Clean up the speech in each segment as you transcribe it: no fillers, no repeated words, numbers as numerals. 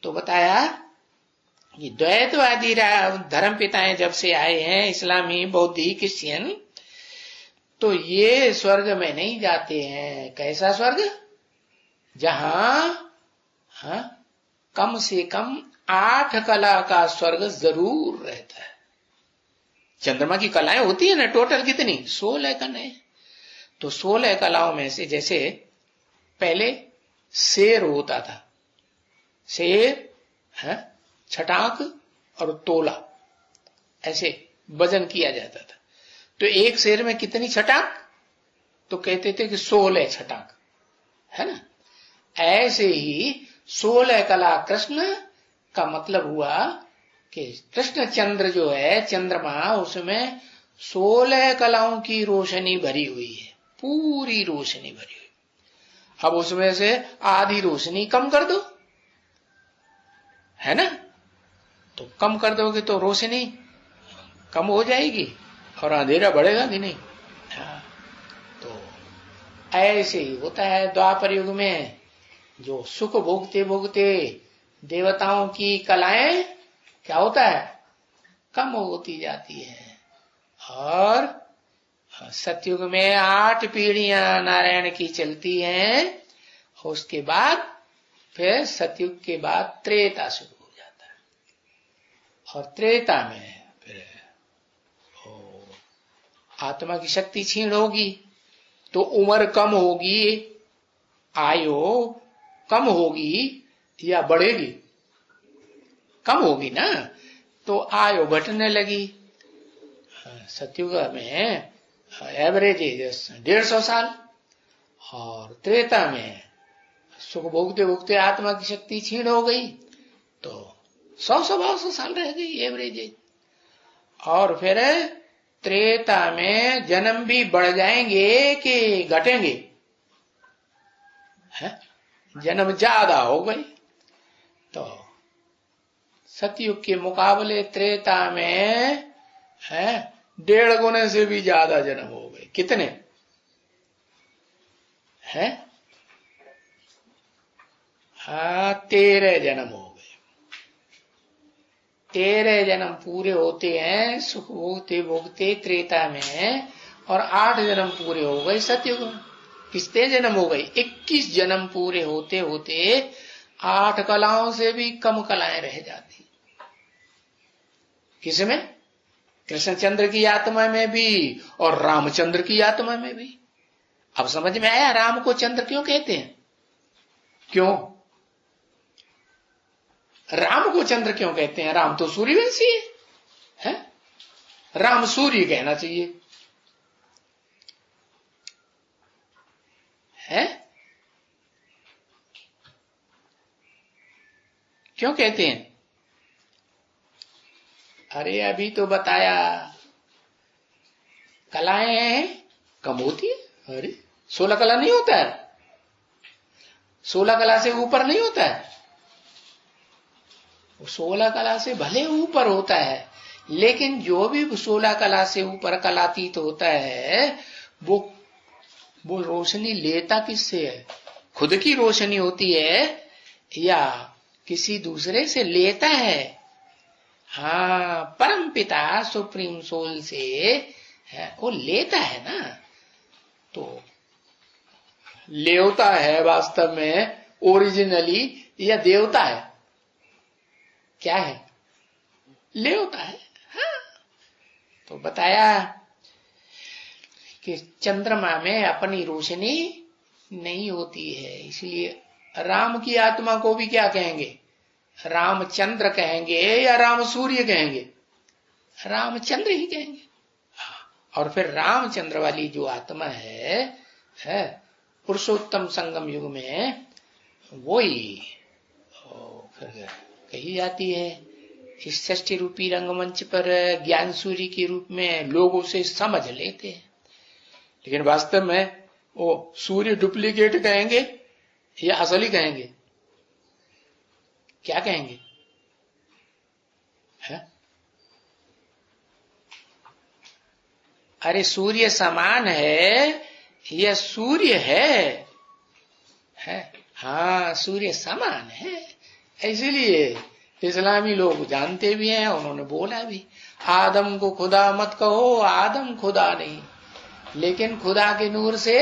तो बताया कि द्वैतवादी धर्म पिताएं जब से आए हैं, इस्लामी, बौद्धि, क्रिश्चियन, तो ये स्वर्ग में नहीं जाते हैं। कैसा स्वर्ग? जहां कम से कम 8 कला का स्वर्ग जरूर रहता है। चंद्रमा की कलाएं होती है ना, टोटल कितनी? 16 कलाएं। तो 16 कलाओं में से जैसे पहले शेर होता था, शेर है, छटाक और तोला, ऐसे वजन किया जाता था। तो एक शेर में कितनी छटाक? तो कहते थे कि 16 छटाक, है ना। ऐसे ही 16 कला कृष्ण का मतलब हुआ कि कृष्ण चंद्र जो है, चंद्रमा, उसमें 16 कलाओं की रोशनी भरी हुई है, पूरी रोशनी भरी हुई। अब उसमें से आधी रोशनी कम कर दो, है ना, तो कम कर दोगे तो रोशनी कम हो जाएगी और अंधेरा बढ़ेगा कि नहीं। हाँ, तो ऐसे ही होता है द्वापर युग में। जो सुख भोगते भोगते देवताओं की कलाएं क्या होता है? कम होती जाती है। और सतयुग में 8 पीढ़ियां नारायण की चलती हैं। उसके बाद फिर सतयुग के बाद त्रेता शुरू हो जाता है। और त्रेता में फिर आत्मा की शक्ति क्षीण होगी, तो उम्र कम होगी, आयु कम होगी या बढ़ेगी? कम होगी ना, तो आयु घटने लगी। सतयुग में एवरेज एज 150 साल, और त्रेता में सुख भोगते भोगते आत्मा की शक्ति क्षीण हो गई, तो 100-150 साल रह गई एवरेज एज। और फिर त्रेता में जन्म भी बढ़ जाएंगे कि घटेंगे? जन्म ज्यादा हो गए। तो सतयुग के मुकाबले त्रेता में 1.5 गुने से भी ज्यादा जन्म हो गए। कितने हैं? 13 जन्म हो गए। 13 जन्म पूरे होते हैं सुख भोगते भोगते त्रेता में, और 8 जन्म पूरे हो गए सतयुग में। कितने जन्म हो गए? 21 जन्म पूरे होते होते 8 कलाओं से भी कम कलाएं रह जाती। किसमें? कृष्णचंद्र की आत्मा में भी और रामचंद्र की आत्मा में भी। अब समझ में आया राम को चंद्र क्यों कहते हैं? क्यों राम को चंद्र क्यों कहते हैं? राम तो सूर्यवंशी है, राम सूर्य कहना चाहिए, है? क्यों कहते हैं? अरे अभी तो बताया, कलाएं कम होती है। अरे 16 कला नहीं होता है, 16 कला से ऊपर नहीं होता है। 16 कला से भले ऊपर होता है, लेकिन जो भी 16 कला से ऊपर कलातीत होता है, वो रोशनी लेता किससे है? खुद की रोशनी होती है या किसी दूसरे से लेता है? हाँ, परम पिता सुप्रीम सोल से है, वो लेता है ना। तो लेवता है वास्तव में ओरिजिनली या देवता है? क्या है? लेवता है। हाँ, तो बताया कि चंद्रमा में अपनी रोशनी नहीं होती है, इसलिए राम की आत्मा को भी क्या कहेंगे? रामचंद्र कहेंगे या राम सूर्य कहेंगे? रामचंद्र ही कहेंगे। और फिर रामचंद्र वाली जो आत्मा है पुरुषोत्तम संगम युग में, वो ही फिर कही जाती है इस षष्ठी रूपी रंगमंच पर ज्ञान सूर्य के रूप में लोग उसे समझ लेते हैं, लेकिन वास्तव में वो सूर्य डुप्लीकेट कहेंगे या असली कहेंगे? क्या कहेंगे? है? अरे सूर्य समान है या सूर्य है? हाँ, सूर्य समान है, इसीलिए इस्लामी लोग जानते भी हैं, उन्होंने बोला भी, आदम को खुदा मत कहो, आदम खुदा नहीं, लेकिन खुदा के नूर से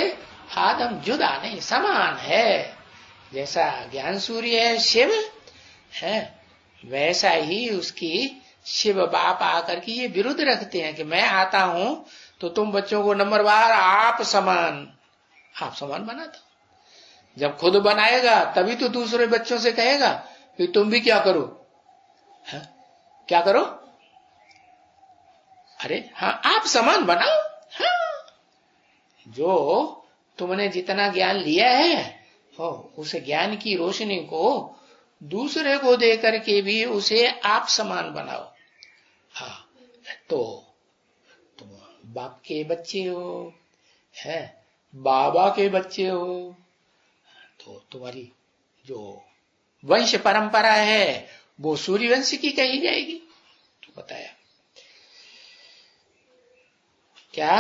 आदम जुदा नहीं, समान है। जैसा ज्ञान सूर्य है शिव है, वैसा ही उसकी शिव बाप आकर के ये विरुद्ध रखते हैं कि मैं आता हूं तो तुम बच्चों को नंबरवार आप समान बनाता हूं। जब खुद बनाएगा तभी तो दूसरे बच्चों से कहेगा कि तुम भी क्या करो, है? क्या करो, अरे हाँ आप समान बनाओ। हाँ, जो तुमने जितना ज्ञान लिया है उस ज्ञान की रोशनी को दूसरे को दे करके भी उसे आप समान बनाओ। हाँ, तो तुम बाप के बच्चे हो, है बाबा के बच्चे हो, तो तुम्हारी जो वंश परंपरा है वो सूर्यवंश की कही जाएगी। तो बताया क्या